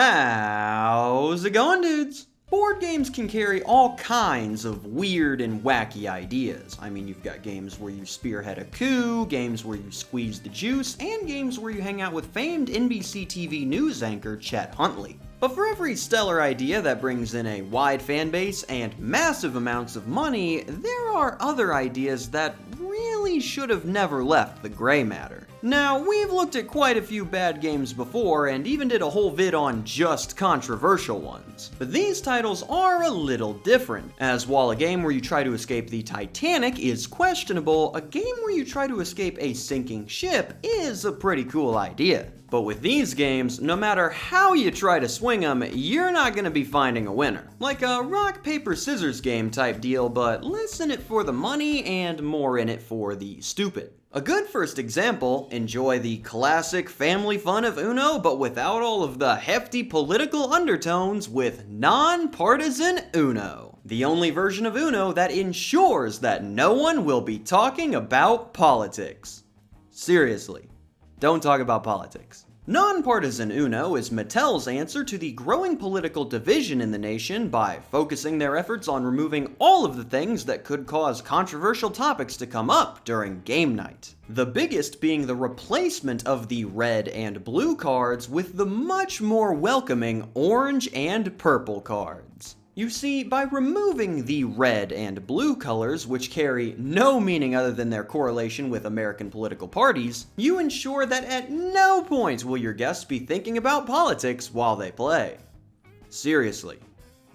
How's it going, dudes? Board games can carry all kinds of weird and wacky ideas. I mean, you've got games where you spearhead a coup, games where you squeeze the juice, and games where you hang out with famed NBC TV news anchor Chet Huntley. But for every stellar idea that brings in a wide fan base and massive amounts of money, there are other ideas that really should have never left the gray matter. Now, we've looked at quite a few bad games before and even did a whole vid on just controversial ones. But these titles are a little different, as while a game where you try to escape the Titanic is questionable, a game where you try to escape a sinking ship is a pretty cool idea. But with these games, no matter how you try to swing them, you're not going to be finding a winner. Like a rock, paper, scissors game type deal, but less in it for the money and more in it for the stupid. A good first example, enjoy the classic family fun of Uno, but without all of the hefty political undertones with Non-partisan Uno. The only version of Uno that ensures that no one will be talking about politics. Seriously, don't talk about politics. Non-partisan Uno is Mattel's answer to the growing political division in the nation by focusing their efforts on removing all of the things that could cause controversial topics to come up during game night. The biggest being the replacement of the red and blue cards with the much more welcoming orange and purple cards. You see, by removing the red and blue colors, which carry no meaning other than their correlation with American political parties, you ensure that at no point will your guests be thinking about politics while they play. Seriously,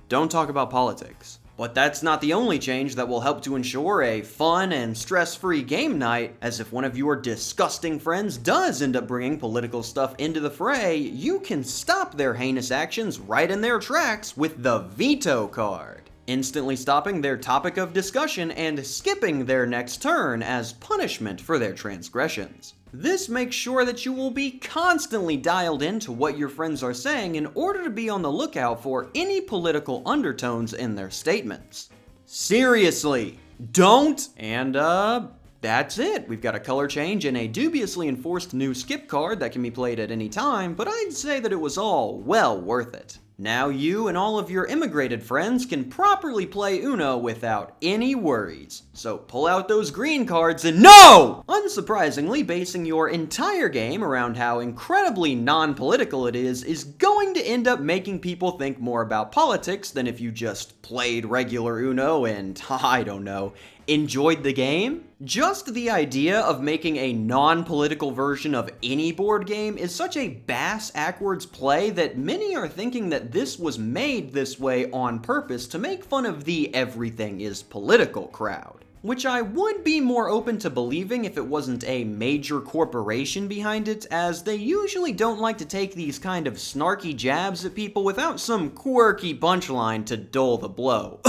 don't talk about politics. But that's not the only change that will help to ensure a fun and stress-free game night, as if one of your disgusting friends does end up bringing political stuff into the fray, you can stop their heinous actions right in their tracks with the veto card, instantly stopping their topic of discussion and skipping their next turn as punishment for their transgressions. This makes sure that you will be constantly dialed into what your friends are saying in order to be on the lookout for any political undertones in their statements. Seriously, don't! And that's it. We've got a color change and a dubiously enforced new skip card that can be played at any time, but I'd say that it was all well worth it. Now you and all of your immigrated friends can properly play Uno without any worries. So pull out those green cards and no! Unsurprisingly, basing your entire game around how incredibly non-political it is going to end up making people think more about politics than if you just played regular Uno and, I don't know, enjoyed the game? Just the idea of making a non-political version of any board game is such a bass-ackwards play that many are thinking that this was made this way on purpose to make fun of the everything is political crowd. Which I would be more open to believing if it wasn't a major corporation behind it, as they usually don't like to take these kind of snarky jabs at people without some quirky punchline to dull the blow.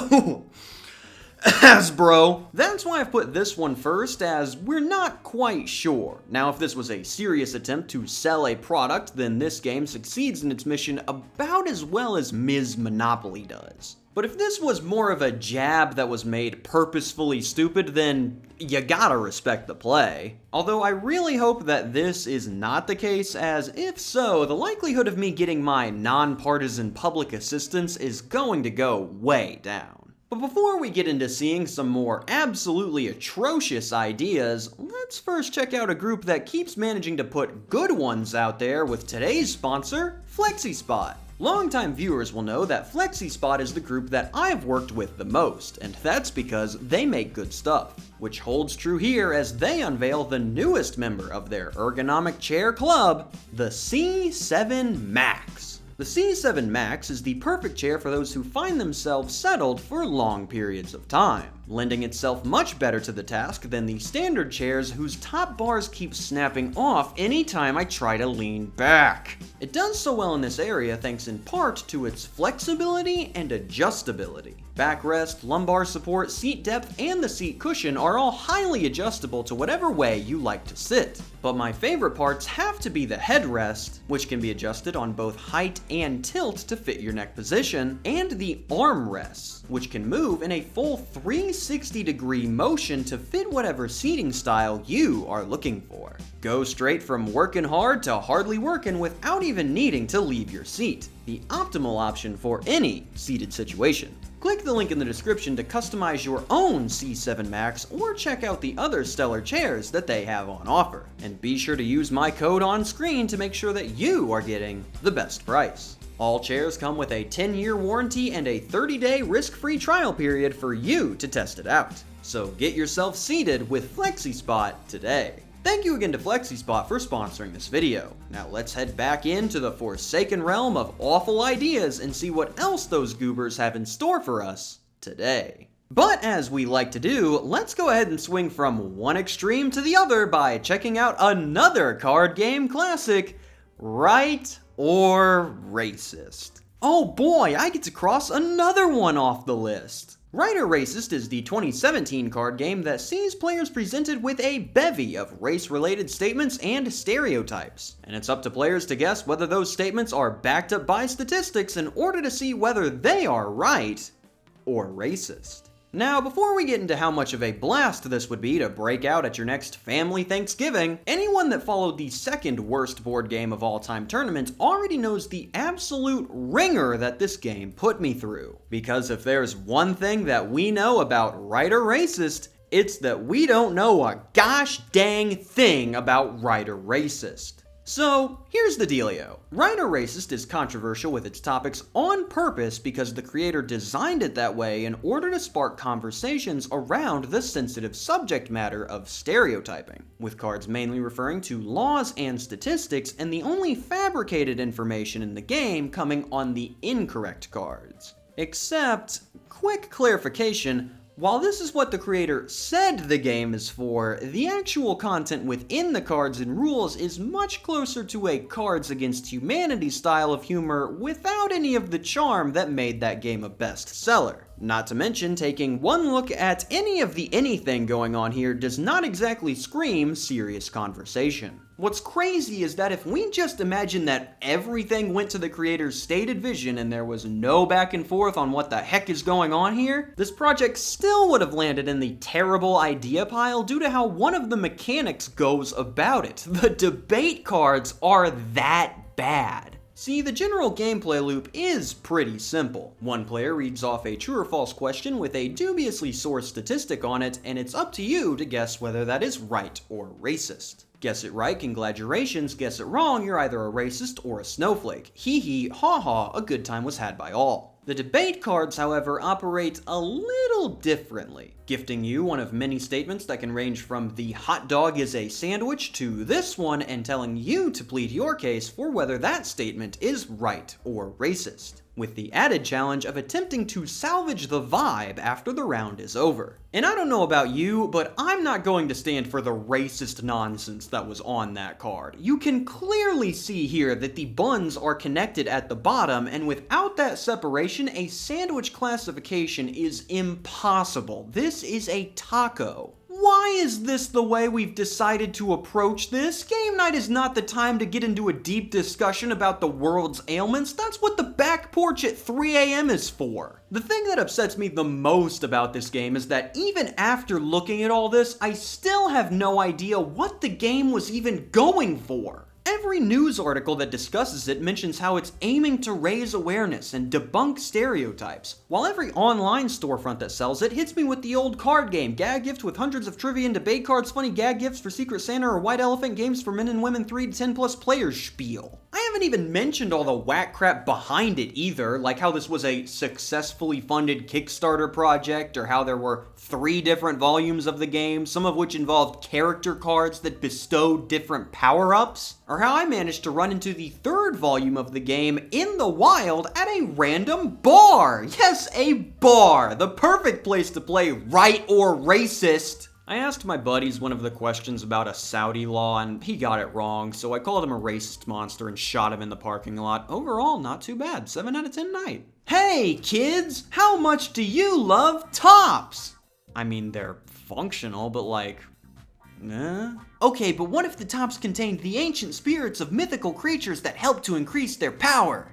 Hasbro. That's why I've put this one first, as we're not quite sure. Now, if this was a serious attempt to sell a product, then this game succeeds in its mission about as well as Ms. Monopoly does. But if this was more of a jab that was made purposefully stupid, then you gotta respect the play. Although I really hope that this is not the case, as if so, the likelihood of me getting my non-partisan public assistance is going to go way down. But before we get into seeing some more absolutely atrocious ideas, let's first check out a group that keeps managing to put good ones out there with today's sponsor, Flexispot. Longtime viewers will know that Flexispot is the group that I've worked with the most, and that's because they make good stuff, which holds true here as they unveil the newest member of their ergonomic chair club, the C7 Max. The C7 Max is the perfect chair for those who find themselves settled for long periods of time, lending itself much better to the task than the standard chairs whose top bars keep snapping off anytime I try to lean back. It does so well in this area thanks in part to its flexibility and adjustability. Backrest, lumbar support, seat depth, and the seat cushion are all highly adjustable to whatever way you like to sit. But my favorite parts have to be the headrest, which can be adjusted on both height and tilt to fit your neck position, and the armrests, which can move in a full 360 360-degree motion to fit whatever seating style you are looking for. Go straight from working hard to hardly working without even needing to leave your seat. The optimal option for any seated situation. Click the link in the description to customize your own C7 Max or check out the other stellar chairs that they have on offer. And be sure to use my code on screen to make sure that you are getting the best price. All chairs come with a 10-year warranty and a 30-day risk-free trial period for you to test it out. So get yourself seated with Flexispot today. Thank you again to Flexispot for sponsoring this video. Now let's head back into the forsaken realm of awful ideas and see what else those goobers have in store for us today. But as we like to do, let's go ahead and swing from one extreme to the other by checking out another card game classic, Right or Racist. Oh boy, I get to cross another one off the list. Right or Racist is the 2017 card game that sees players presented with a bevy of race-related statements and stereotypes. And it's up to players to guess whether those statements are backed up by statistics in order to see whether they are right or racist. Now, before we get into how much of a blast this would be to break out at your next family Thanksgiving, anyone that followed the second worst board game of all time tournament already knows the absolute ringer that this game put me through. Because if there's one thing that we know about Right or Racist, it's that we don't know a gosh dang thing about Right or Racist. So, here's the dealio. Right or Racist is controversial with its topics on purpose because the creator designed it that way in order to spark conversations around the sensitive subject matter of stereotyping, with cards mainly referring to laws and statistics and the only fabricated information in the game coming on the incorrect cards. Except, quick clarification, while this is what the creator said the game is for, the actual content within the cards and rules is much closer to a Cards Against Humanity style of humor without any of the charm that made that game a bestseller. Not to mention, taking one look at any of the anything going on here does not exactly scream serious conversation. What's crazy is that if we just imagine that everything went to the creator's stated vision and there was no back and forth on what the heck is going on here, this project still would have landed in the terrible idea pile due to how one of the mechanics goes about it. The debate cards are that bad. See, the general gameplay loop is pretty simple. One player reads off a true or false question with a dubiously sourced statistic on it, and it's up to you to guess whether that is right or racist. Guess it right, congratulations. Guess it wrong, you're either a racist or a snowflake. Hee hee, ha ha, a good time was had by all. The debate cards, however, operate a little differently, gifting you one of many statements that can range from the hot dog is a sandwich to this one and telling you to plead your case for whether that statement is right or racist, with the added challenge of attempting to salvage the vibe after the round is over. And I don't know about you, but I'm not going to stand for the racist nonsense that was on that card. You can clearly see here that the buns are connected at the bottom, and without that separation, a sandwich classification is impossible. This is a taco. Why is this the way we've decided to approach this? Game night is not the time to get into a deep discussion about the world's ailments. That's what the back porch at 3 a.m. is for. The thing that upsets me the most about this game is that even after looking at all this, I still have no idea what the game was even going for. Every news article that discusses it mentions how it's aiming to raise awareness and debunk stereotypes, while every online storefront that sells it hits me with the old card game, gag gift with hundreds of trivia and debate cards, funny gag gifts for Secret Santa or White Elephant games for men and women 3 to 10 plus players spiel. I haven't even mentioned all the whack crap behind it either, like how this was a successfully funded Kickstarter project, or how there were 3 different volumes of the game, some of which involved character cards that bestowed different power-ups, or how I managed to run into the 3rd volume of the game in the wild at a random bar. Yes, a bar. The perfect place to play Right or Racist. I asked my buddies one of the questions about a Saudi law, and he got it wrong, so I called him a racist monster and shot him in the parking lot. Overall, not too bad. 7 out of 10 night. Hey, kids! How much do you love tops? I mean, they're functional, but like... Okay, but what if the tops contained the ancient spirits of mythical creatures that help to increase their power?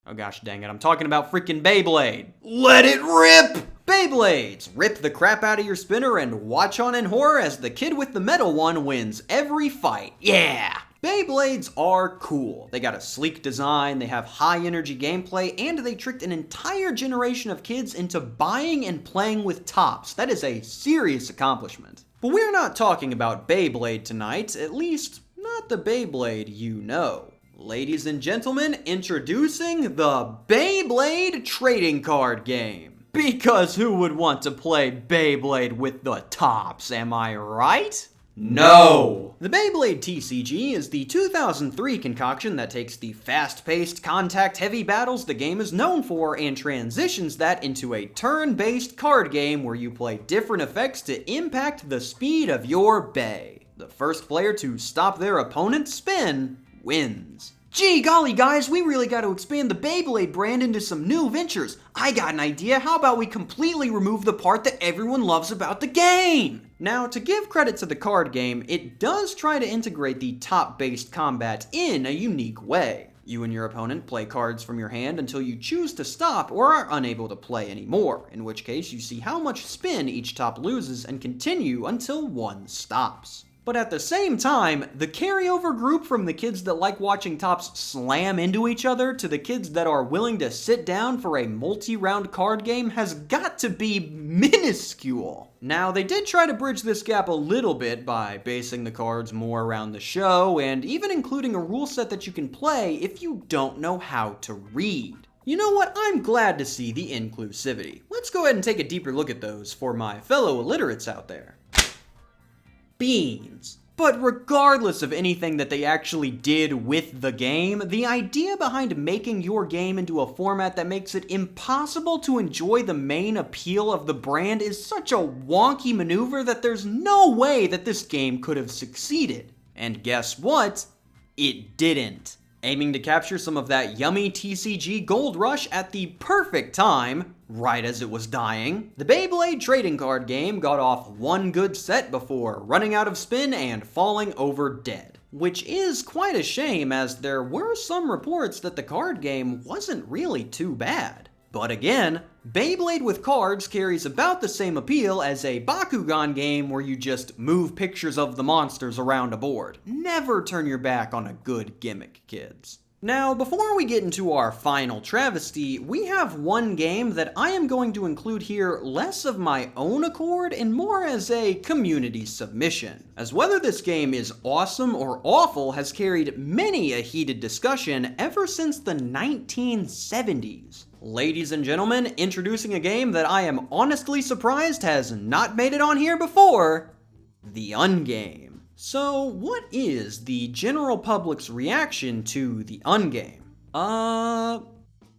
Oh gosh dang it, I'm talking about freaking Beyblade. Let it rip! Beyblades! Rip the crap out of your spinner and watch on in horror as the kid with the metal one wins every fight. Yeah! Beyblades are cool. They got a sleek design, they have high energy gameplay, and they tricked an entire generation of kids into buying and playing with tops. That is a serious accomplishment. But we're not talking about Beyblade tonight, at least not the Beyblade you know. Ladies and gentlemen, introducing the Beyblade trading card game. Because who would want to play Beyblade with the tops, am I right? No! The Beyblade TCG is the 2003 concoction that takes the fast-paced, contact-heavy battles the game is known for and transitions that into a turn-based card game where you play different effects to impact the speed of your bay. The first player to stop their opponent's spin wins. Gee golly guys, we really got to expand the Beyblade brand into some new ventures. I got an idea, how about we completely remove the part that everyone loves about the game? Now, to give credit to the card game, it does try to integrate the top-based combat in a unique way. You and your opponent play cards from your hand until you choose to stop or are unable to play anymore, in which case you see how much spin each top loses and continue until one stops. But at the same time, the carryover group from the kids that like watching tops slam into each other to the kids that are willing to sit down for a multi-round card game has got to be minuscule. Now, they did try to bridge this gap a little bit by basing the cards more around the show and even including a rule set that you can play if you don't know how to read. You know what? I'm glad to see the inclusivity. Let's go ahead and take a deeper look at those for my fellow illiterates out there. Beans. But regardless of anything that they actually did with the game, the idea behind making your game into a format that makes it impossible to enjoy the main appeal of the brand is such a wonky maneuver that there's no way that this game could have succeeded. And guess what? It didn't. Aiming to capture some of that yummy TCG gold rush at the perfect time, right as it was dying, the Beyblade trading card game got off one good set before running out of spin and falling over dead. Which is quite a shame, as there were some reports that the card game wasn't really too bad. But again, Beyblade with cards carries about the same appeal as a Bakugan game where you just move pictures of the monsters around a board. Never turn your back on a good gimmick, kids. Now, before we get into our final travesty, we have one game that I am going to include here less of my own accord and more as a community submission, as whether this game is awesome or awful has carried many a heated discussion ever since the 1970s. Ladies and gentlemen, introducing a game that I am honestly surprised has not made it on here before, the Ungame. So, what is the general public's reaction to the Ungame?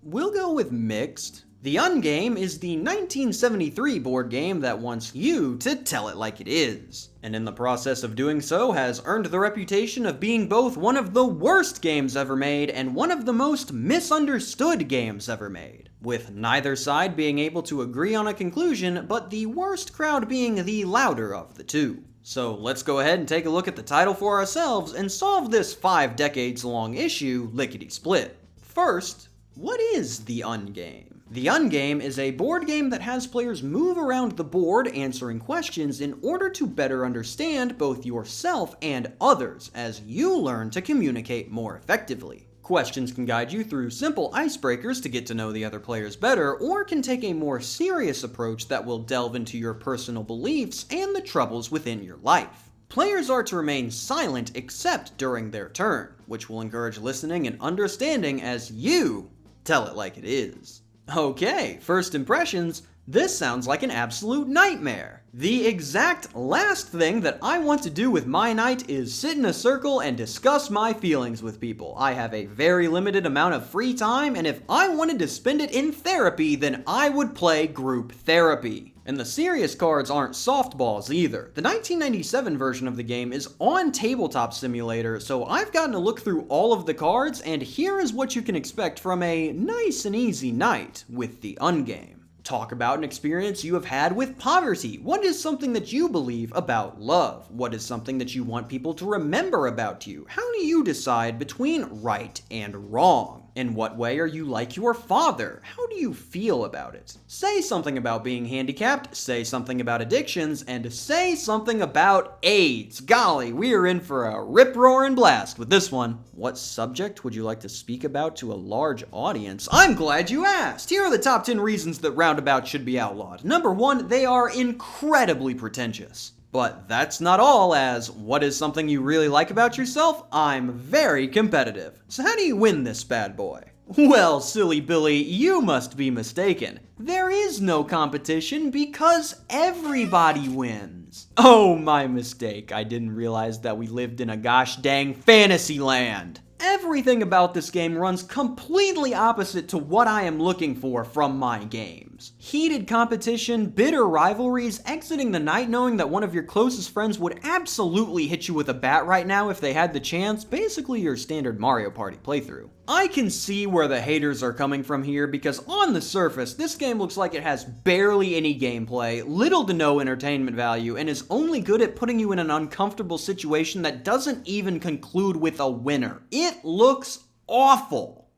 We'll go with mixed. The Ungame is the 1973 board game that wants you to tell it like it is, and in the process of doing so has earned the reputation of being both one of the worst games ever made and one of the most misunderstood games ever made, with neither side being able to agree on a conclusion, but the worst crowd being the louder of the two. So let's go ahead and take a look at the title for ourselves and solve this 5 decades long issue lickety-split. First, what is the Ungame? The Ungame is a board game that has players move around the board answering questions in order to better understand both yourself and others as you learn to communicate more effectively. Questions can guide you through simple icebreakers to get to know the other players better, or can take a more serious approach that will delve into your personal beliefs and the troubles within your life. Players are to remain silent except during their turn, which will encourage listening and understanding as you tell it like it is. Okay, first impressions, this sounds like an absolute nightmare. The exact last thing that I want to do with my night is sit in a circle and discuss my feelings with people. I have a very limited amount of free time, and if I wanted to spend it in therapy, then I would play group therapy. And the serious cards aren't softballs either. The 1997 version of the game is on Tabletop Simulator, so I've gotten a look through all of the cards, and here is what you can expect from a nice and easy night with the Ungame. Talk about an experience you have had with poverty. What is something that you believe about love? What is something that you want people to remember about you? How do you decide between right and wrong? In what way are you like your father? How do you feel about it? Say something about being handicapped, say something about addictions, and say something about AIDS. Golly, we are in for a rip-roaring blast with this one. What subject would you like to speak about to a large audience? I'm glad you asked! Here are the top 10 reasons that roundabouts should be outlawed. Number 1, they are incredibly pretentious. But that's not all, as what is something you really like about yourself? I'm very competitive. So how do you win this bad boy? Well, silly Billy, you must be mistaken. There is no competition because everybody wins. Oh, my mistake. I didn't realize that we lived in a gosh dang fantasy land. Everything about this game runs completely opposite to what I am looking for from my games. Heated competition, bitter rivalries, exiting the night knowing that one of your closest friends would absolutely hit you with a bat right now if they had the chance, basically your standard Mario Party playthrough. I can see where the haters are coming from here because on the surface, this game looks like it has barely any gameplay, little to no entertainment value, and is only good at putting you in an uncomfortable situation that doesn't even conclude with a winner. It looks awful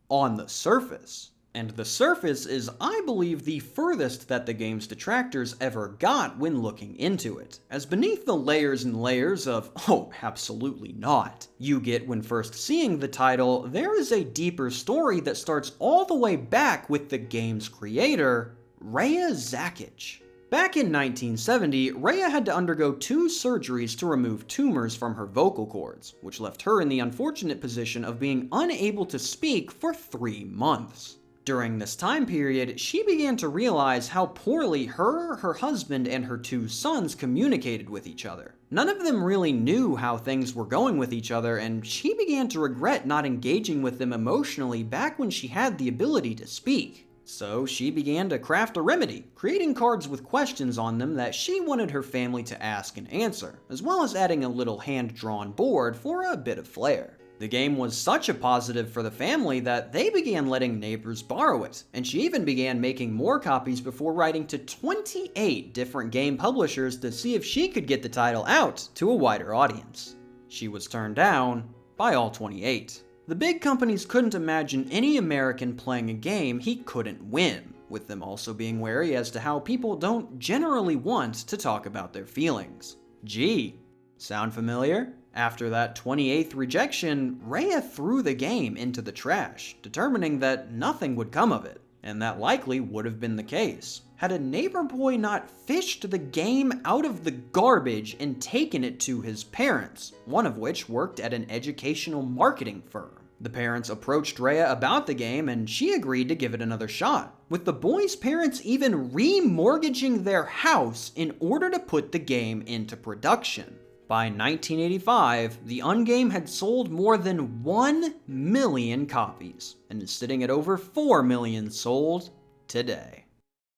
on the surface. And the surface is, I believe, the furthest that the game's detractors ever got when looking into it. As beneath the layers and layers of, oh, absolutely not, you get when first seeing the title, there is a deeper story that starts all the way back with the game's creator, Rhea Zakic. Back in 1970, Rhea had to undergo 2 surgeries to remove tumors from her vocal cords, which left her in the unfortunate position of being unable to speak for 3 months. During this time period, she began to realize how poorly her husband, and her 2 sons communicated with each other. None of them really knew how things were going with each other, and she began to regret not engaging with them emotionally back when she had the ability to speak. So she began to craft a remedy, creating cards with questions on them that she wanted her family to ask and answer, as well as adding a little hand-drawn board for a bit of flair. The game was such a positive for the family that they began letting neighbors borrow it, and she even began making more copies before writing to 28 different game publishers to see if she could get the title out to a wider audience. She was turned down by all 28. The big companies couldn't imagine any American playing a game he couldn't win, with them also being wary as to how people don't generally want to talk about their feelings. Gee, sound familiar? After that 28th rejection, Rhea threw the game into the trash, determining that nothing would come of it, and that likely would have been the case, had a neighbor boy not fished the game out of the garbage and taken it to his parents, one of which worked at an educational marketing firm. The parents approached Rhea about the game and she agreed to give it another shot, with the boy's parents even re-mortgaging their house in order to put the game into production. By 1985, the Ungame had sold more than 1 million copies, and is sitting at over 4 million sold today.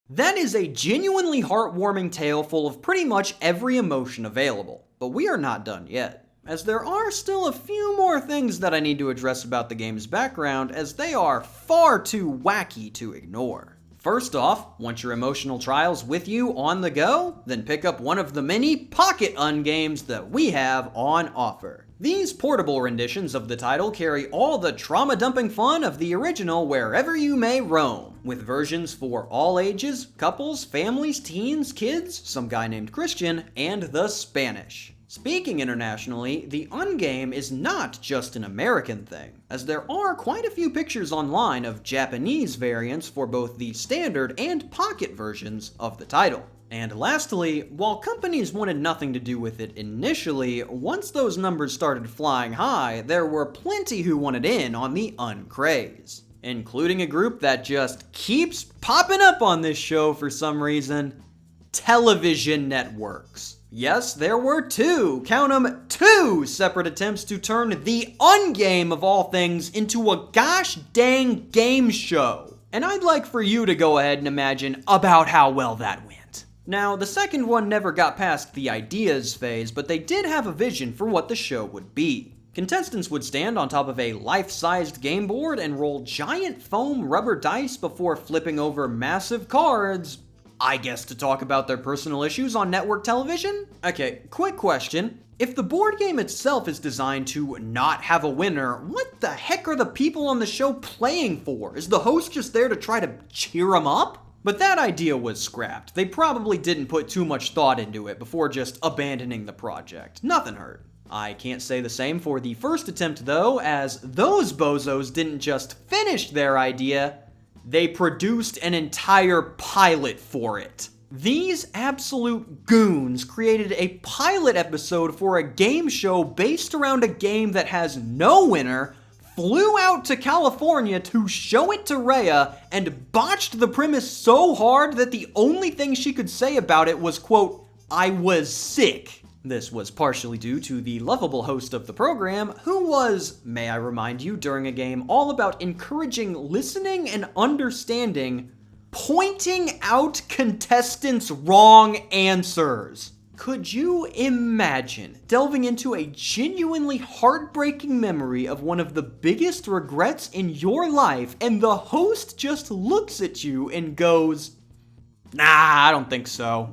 That is a genuinely heartwarming tale full of pretty much every emotion available, but we are not done yet, as there are still a few more things that I need to address about the game's background, as they are far too wacky to ignore. First off, want your emotional trials with you on the go? Then pick up one of the many pocket Ungames that we have on offer. These portable renditions of the title carry all the trauma-dumping fun of the original wherever you may roam, with versions for all ages, couples, families, teens, kids, some guy named Christian, and the Spanish. Speaking internationally, the Ungame is not just an American thing, as there are quite a few pictures online of Japanese variants for both the standard and pocket versions of the title. And lastly, while companies wanted nothing to do with it initially, once those numbers started flying high, there were plenty who wanted in on the uncraze, including a group that just keeps popping up on this show for some reason: television networks. Yes, there were 2, count 'em, 2 separate attempts to turn the Ungame of all things into a gosh dang game show. And I'd like for you to go ahead and imagine about how well that went. Now, the second one never got past the ideas phase, but they did have a vision for what the show would be. Contestants would stand on top of a life-sized game board and roll giant foam rubber dice before flipping over massive cards I guess to talk about their personal issues on network television? Okay, quick question. If the board game itself is designed to not have a winner, what the heck are the people on the show playing for? Is the host just there to try to cheer them up? But that idea was scrapped. They probably didn't put too much thought into it before just abandoning the project. Nothing hurt. I can't say the same for the first attempt though, as those bozos didn't just finish their idea, they produced an entire pilot for it. These absolute goons created a pilot episode for a game show based around a game that has no winner, flew out to California to show it to Rhea, and botched the premise so hard that the only thing she could say about it was, quote, "I was sick." This was partially due to the lovable host of the program, who was, may I remind you, during a game all about encouraging listening and understanding, pointing out contestants' wrong answers. Could you imagine delving into a genuinely heartbreaking memory of one of the biggest regrets in your life, and the host just looks at you and goes, "Nah, I don't think so."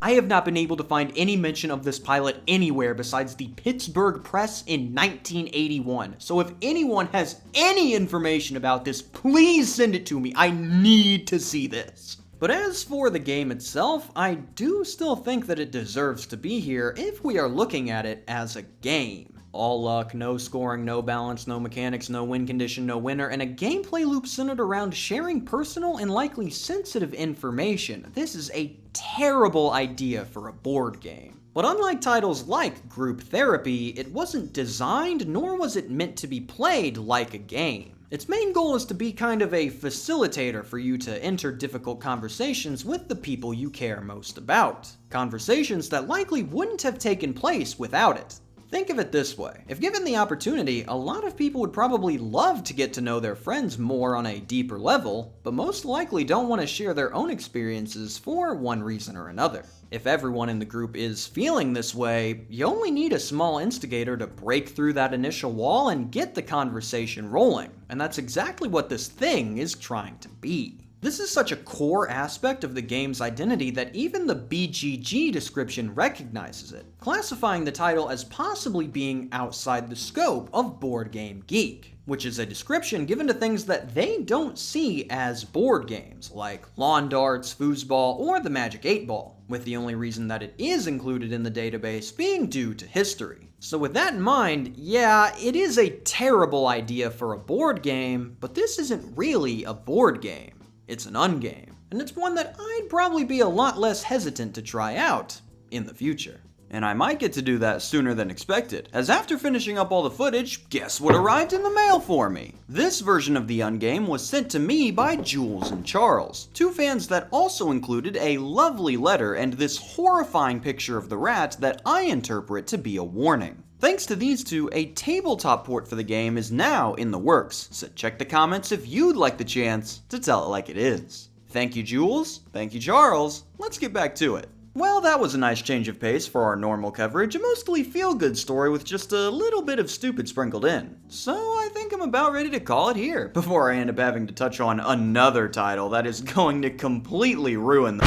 I have not been able to find any mention of this pilot anywhere besides the Pittsburgh Press in 1981. So if anyone has any information about this, please send it to me. I need to see this. But as for the game itself, I do still think that it deserves to be here if we are looking at it as a game. All luck, no scoring, no balance, no mechanics, no win condition, no winner, and a gameplay loop centered around sharing personal and likely sensitive information. This is a terrible idea for a board game. But unlike titles like Group Therapy, it wasn't designed nor was it meant to be played like a game. Its main goal is to be kind of a facilitator for you to enter difficult conversations with the people you care most about. Conversations that likely wouldn't have taken place without it. Think of it this way. If given the opportunity, a lot of people would probably love to get to know their friends more on a deeper level, but most likely don't want to share their own experiences for one reason or another. If everyone in the group is feeling this way, you only need a small instigator to break through that initial wall and get the conversation rolling. And that's exactly what this thing is trying to be. This is such a core aspect of the game's identity that even the BGG description recognizes it, classifying the title as possibly being outside the scope of Board Game Geek, which is a description given to things that they don't see as board games, like lawn darts, foosball, or the Magic 8 Ball, with the only reason that it is included in the database being due to history. So with that in mind, yeah, it is a terrible idea for a board game, but this isn't really a board game. It's an Ungame, and it's one that I'd probably be a lot less hesitant to try out in the future. And I might get to do that sooner than expected, as after finishing up all the footage, guess what arrived in the mail for me? This version of the Ungame was sent to me by Jules and Charles, two fans that also included a lovely letter and this horrifying picture of the rat that I interpret to be a warning. Thanks to these two, a tabletop port for the game is now in the works, so check the comments if you'd like the chance to tell it like it is. Thank you, Jules. Thank you, Charles. Let's get back to it. Well, that was a nice change of pace for our normal coverage, a mostly feel-good story with just a little bit of stupid sprinkled in. So I think I'm about ready to call it here, before I end up having to touch on another title that is going to completely ruin the...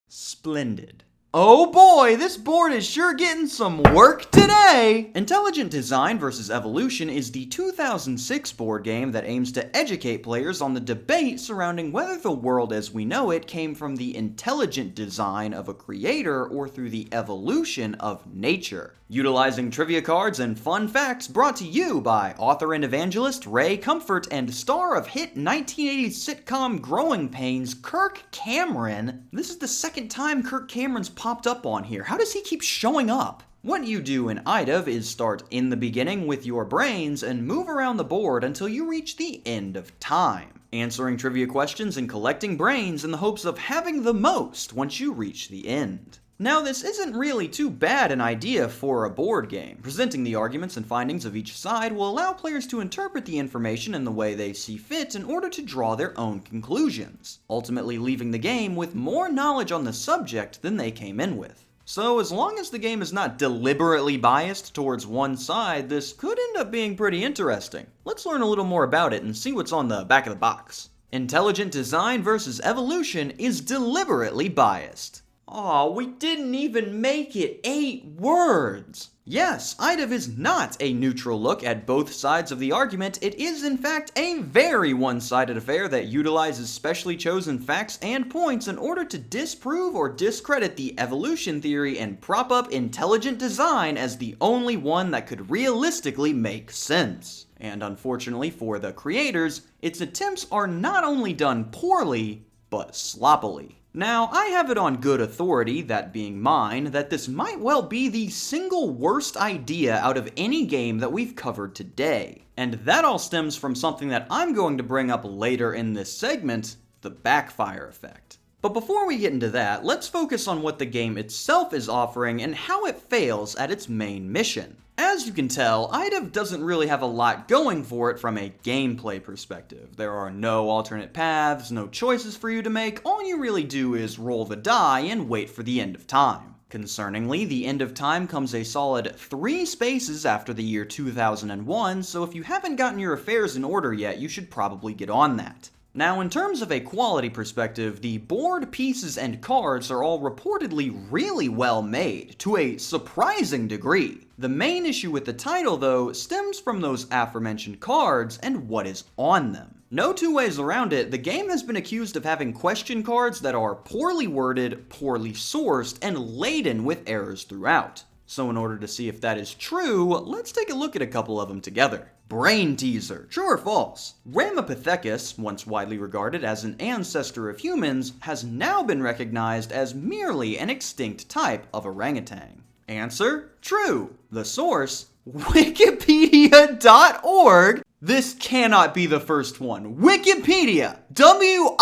Splendid. Oh boy, this board is sure getting some work today! Intelligent Design vs. Evolution is the 2006 board game that aims to educate players on the debate surrounding whether the world as we know it came from the intelligent design of a creator or through the evolution of nature. Utilizing trivia cards and fun facts brought to you by author and evangelist Ray Comfort and star of hit 1980s sitcom Growing Pains, Kirk Cameron. This is the second time Kirk Cameron's popped up on here. How does he keep showing up? What you do in IDOV is start in the beginning with your brains and move around the board until you reach the end of time, answering trivia questions and collecting brains in the hopes of having the most once you reach the end. Now, this isn't really too bad an idea for a board game. Presenting the arguments and findings of each side will allow players to interpret the information in the way they see fit in order to draw their own conclusions, ultimately leaving the game with more knowledge on the subject than they came in with. So as long as the game is not deliberately biased towards one side, this could end up being pretty interesting. Let's learn a little more about it and see what's on the back of the box. Intelligent design versus evolution is deliberately biased. Aw, we didn't even make it 8 words! Yes, IDIV is not a neutral look at both sides of the argument. It is, in fact, a very one-sided affair that utilizes specially chosen facts and points in order to disprove or discredit the evolution theory and prop up intelligent design as the only one that could realistically make sense. And unfortunately for the creators, its attempts are not only done poorly, but sloppily. Now, I have it on good authority, that being mine, that this might well be the single worst idea out of any game that we've covered today. And that all stems from something that I'm going to bring up later in this segment, the backfire effect. But before we get into that, let's focus on what the game itself is offering and how it fails at its main mission. As you can tell, IDIV doesn't really have a lot going for it from a gameplay perspective. There are no alternate paths, no choices for you to make. All you really do is roll the die and wait for the end of time. Concerningly, the end of time comes a solid 3 spaces after the year 2001, so if you haven't gotten your affairs in order yet, you should probably get on that. Now, in terms of a quality perspective, the board, pieces, and cards are all reportedly really well made, to a surprising degree. The main issue with the title, though, stems from those aforementioned cards and what is on them. No two ways around it, the game has been accused of having question cards that are poorly worded, poorly sourced, and laden with errors throughout. So in order to see if that is true, let's take a look at a couple of them together. Brain teaser. True or false? Ramapithecus, once widely regarded as an ancestor of humans, has now been recognized as merely an extinct type of orangutan. Answer? True. The source? Wikipedia.org? This cannot be the first one. Wikipedia! W-I-C-K-pedia!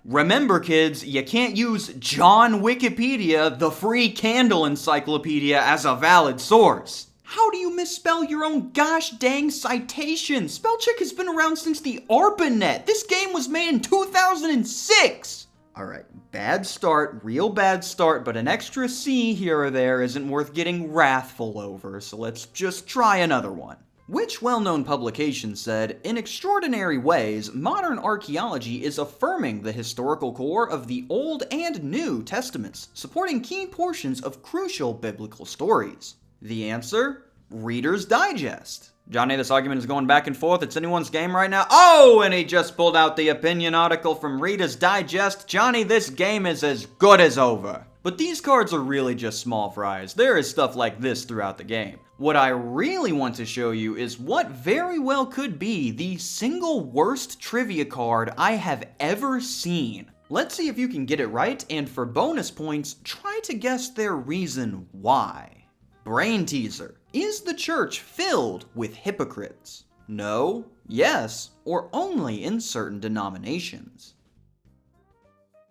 Remember, kids, you can't use John Wikipedia, the free Candle encyclopedia, as a valid source. How do you misspell your own gosh dang citation? Spellcheck has been around since the ARPANET. This game was made in 2006! Alright, bad start, real bad start, but an extra C here or there isn't worth getting wrathful over, so let's just try another one. Which well-known publication said, "In extraordinary ways, modern archaeology is affirming the historical core of the Old and New Testaments, supporting key portions of crucial biblical stories." The answer? Reader's Digest. Johnny, this argument is going back and forth. It's anyone's game right now. Oh, and he just pulled out the opinion article from Reader's Digest. Johnny, this game is as good as over. But these cards are really just small fries. There is stuff like this throughout the game. What I really want to show you is what very well could be the single worst trivia card I have ever seen. Let's see if you can get it right, and for bonus points, try to guess their reason why. Brain teaser. Is the church filled with hypocrites? No, yes, or only in certain denominations?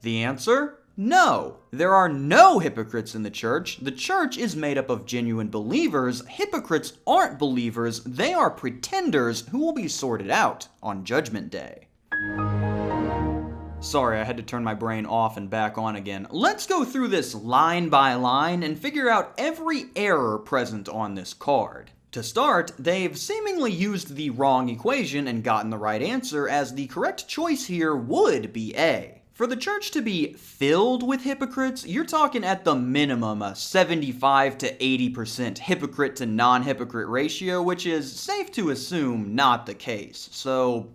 The answer? No. There are no hypocrites in the church. The church is made up of genuine believers. Hypocrites aren't believers. They are pretenders who will be sorted out on Judgment Day. Sorry, I had to turn my brain off and back on again. Let's go through this line by line and figure out every error present on this card. To start, they've seemingly used the wrong equation and gotten the right answer, as the correct choice here would be A. For the church to be filled with hypocrites, you're talking at the minimum a 75 to 80% hypocrite to non-hypocrite ratio, which is safe to assume not the case. So,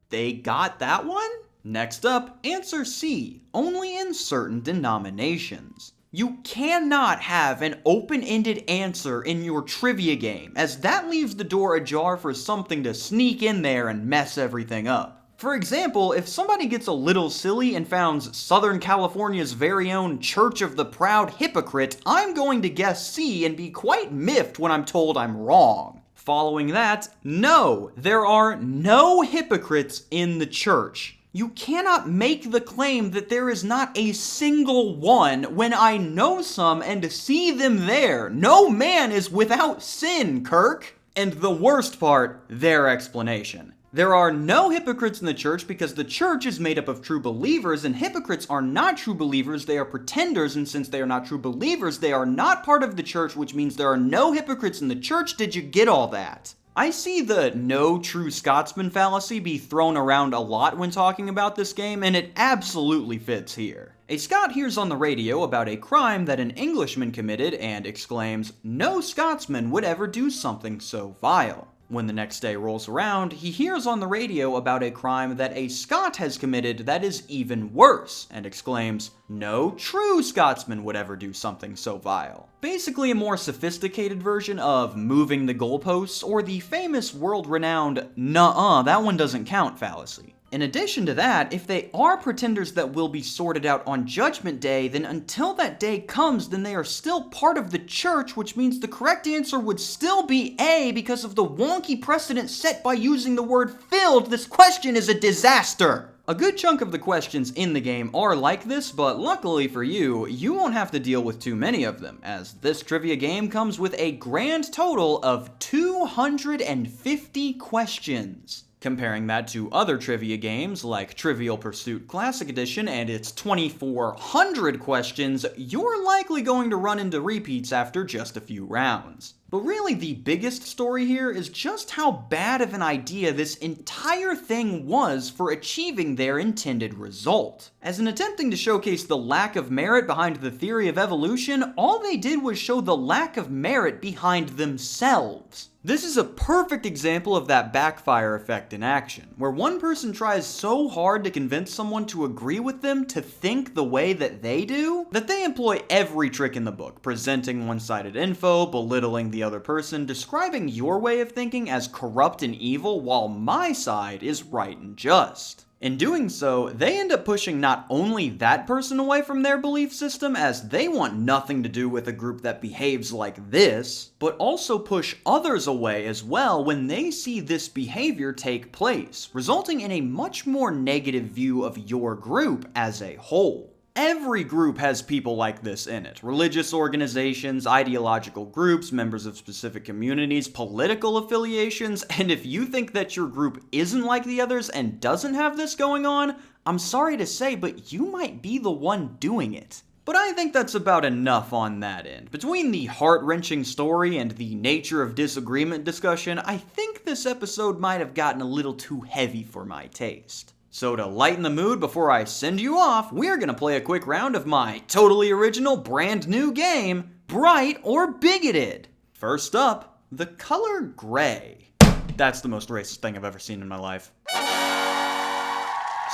they got that one? Next up, answer C, only in certain denominations. You cannot have an open-ended answer in your trivia game, as that leaves the door ajar for something to sneak in there and mess everything up. For example, if somebody gets a little silly and founds Southern California's very own Church of the Proud Hypocrite, I'm going to guess C and be quite miffed when I'm told I'm wrong. Following that, no, there are no hypocrites in the church. You cannot make the claim that there is not a single one when I know some and see them there. No man is without sin, Kirk. And the worst part, their explanation. There are no hypocrites in the church because the church is made up of true believers, and hypocrites are not true believers, they are pretenders, and since they are not true believers, they are not part of the church, which means there are no hypocrites in the church. Did you get all that? I see the no true Scotsman fallacy be thrown around a lot when talking about this game, and it absolutely fits here. A Scot hears on the radio about a crime that an Englishman committed and exclaims, "No Scotsman would ever do something so vile." When the next day rolls around, he hears on the radio about a crime that a Scot has committed that is even worse, and exclaims, "No true Scotsman would ever do something so vile." Basically a more sophisticated version of moving the goalposts, or the famous world-renowned "nuh-uh, that one doesn't count" fallacy. In addition to that, if they are pretenders that will be sorted out on Judgment Day, then until that day comes, then they are still part of the church, which means the correct answer would still be A because of the wonky precedent set by using the word filled. This question is a disaster! A good chunk of the questions in the game are like this, but luckily for you, you won't have to deal with too many of them, as this trivia game comes with a grand total of 250 questions. Comparing that to other trivia games like Trivial Pursuit Classic Edition and its 2,400 questions, you're likely going to run into repeats after just a few rounds. But really, the biggest story here is just how bad of an idea this entire thing was for achieving their intended result. As in attempting to showcase the lack of merit behind the theory of evolution, all they did was show the lack of merit behind themselves. This is a perfect example of that backfire effect in action, where one person tries so hard to convince someone to agree with them to think the way that they do, that they employ every trick in the book, presenting one-sided info, belittling the other person, describing your way of thinking as corrupt and evil while my side is right and just. In doing so, they end up pushing not only that person away from their belief system, as they want nothing to do with a group that behaves like this, but also push others away as well when they see this behavior take place, resulting in a much more negative view of your group as a whole. Every group has people like this in it. Religious organizations, ideological groups, members of specific communities, political affiliations, and if you think that your group isn't like the others and doesn't have this going on, I'm sorry to say, but you might be the one doing it. But I think that's about enough on that end. Between the heart-wrenching story and the nature of disagreement discussion, I think this episode might have gotten a little too heavy for my taste. So to lighten the mood before I send you off, we're gonna play a quick round of my totally original brand new game, Bright or Bigoted. First up, the color gray. That's the most racist thing I've ever seen in my life.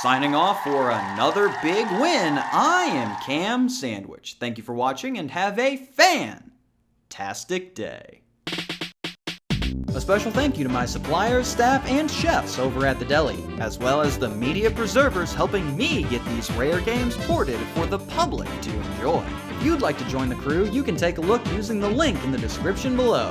Signing off for another big win, I am KamSandwich. Thank you for watching and have a fantastic day. A special thank you to my suppliers, staff, and chefs over at the deli, as well as the media preservers helping me get these rare games ported for the public to enjoy. If you'd like to join the crew, you can take a look using the link in the description below.